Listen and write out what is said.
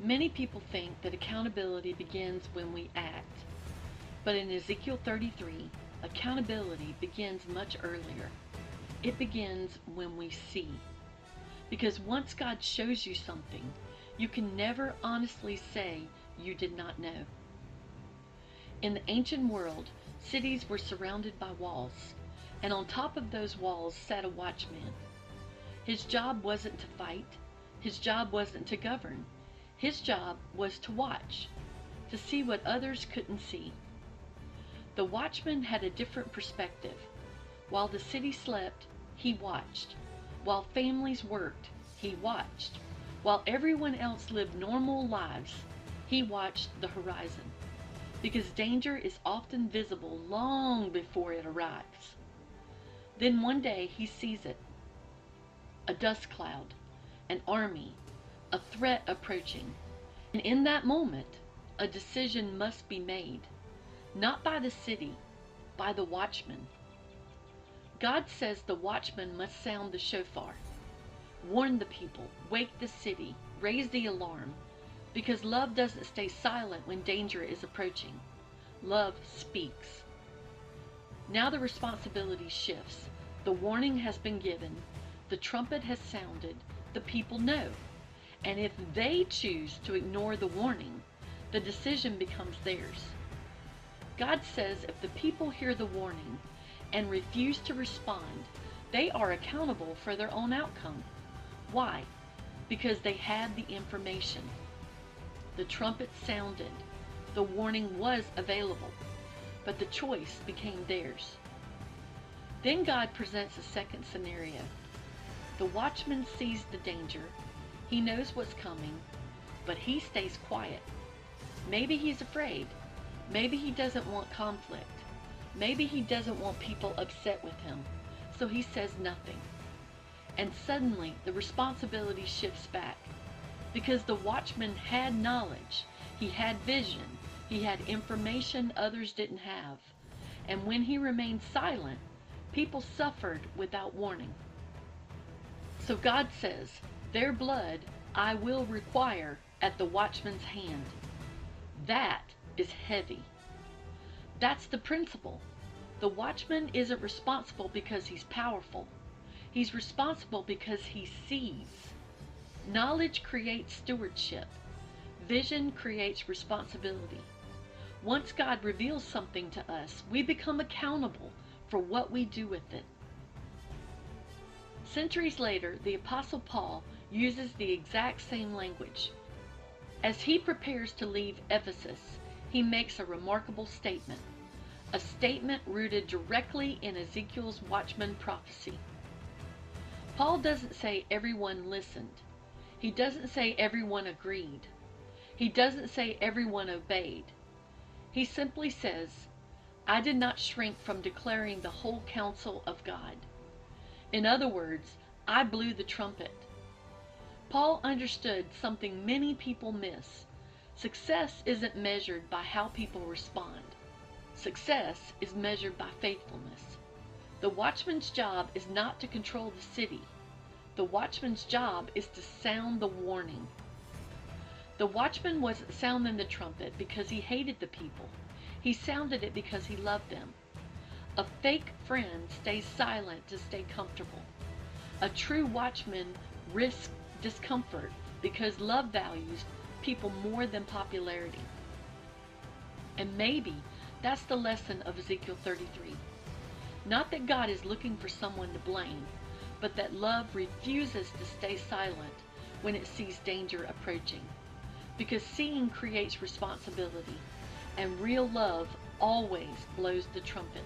Many people think that accountability begins when we act, but in Ezekiel 33, accountability begins much earlier. It begins when we see. Because once God shows you something, you can never honestly say you did not know. In the ancient world, cities were surrounded by walls, and on top of those walls sat a watchman. His job wasn't to fight. His job wasn't to govern. His job was to watch, to see what others couldn't see. The watchman had a different perspective. While the city slept, he watched. While families worked, he watched. While everyone else lived normal lives, he watched the horizon. Because danger is often visible long before it arrives. Then one day he sees it. A dust cloud, an army, a threat approaching. And in that moment, a decision must be made. Not by the city, by the watchman. God says the watchman must sound the shofar. Warn the people, wake the city, raise the alarm. Because love doesn't stay silent when danger is approaching. Love speaks. Now the responsibility shifts. The warning has been given. The trumpet has sounded. The people know. And if they choose to ignore the warning, the decision becomes theirs. God says if the people hear the warning and refuse to respond, they are accountable for their own outcome. Why? Because they had the information. The trumpet sounded. The warning was available, but the choice became theirs. Then God presents a second scenario. The watchman sees the danger. He knows what's coming, but he stays quiet. Maybe he's afraid. Maybe he doesn't want conflict. Maybe he doesn't want people upset with him, so he says nothing. And suddenly the responsibility shifts back. Because the watchman had knowledge, he had vision, he had information others didn't have. And when he remained silent, people suffered without warning. So God says, their blood I will require at the watchman's hand. That is heavy. That's the principle. The watchman isn't responsible because he's powerful. He's responsible because he sees. Knowledge creates stewardship. Vision creates responsibility. Once God reveals something to us, we become accountable for what we do with it. Centuries later, the Apostle Paul uses the exact same language. As he prepares to leave Ephesus, he makes a remarkable statement, a statement rooted directly in Ezekiel's watchman prophecy. Paul doesn't say everyone listened. He doesn't say everyone agreed. He doesn't say everyone obeyed. He simply says, I did not shrink from declaring the whole counsel of God. In other words, I blew the trumpet. Paul understood something many people miss. Success isn't measured by how people respond. Success is measured by faithfulness. The watchman's job is not to control the city. The watchman's job is to sound the warning. The watchman wasn't sounding the trumpet because he hated the people. He sounded it because he loved them. A fake friend stays silent to stay comfortable. A true watchman risks discomfort because love values people more than popularity. And maybe that's the lesson of Ezekiel 33. Not that God is looking for someone to blame, but that love refuses to stay silent when it sees danger approaching. Because seeing creates responsibility, and real love always blows the trumpet.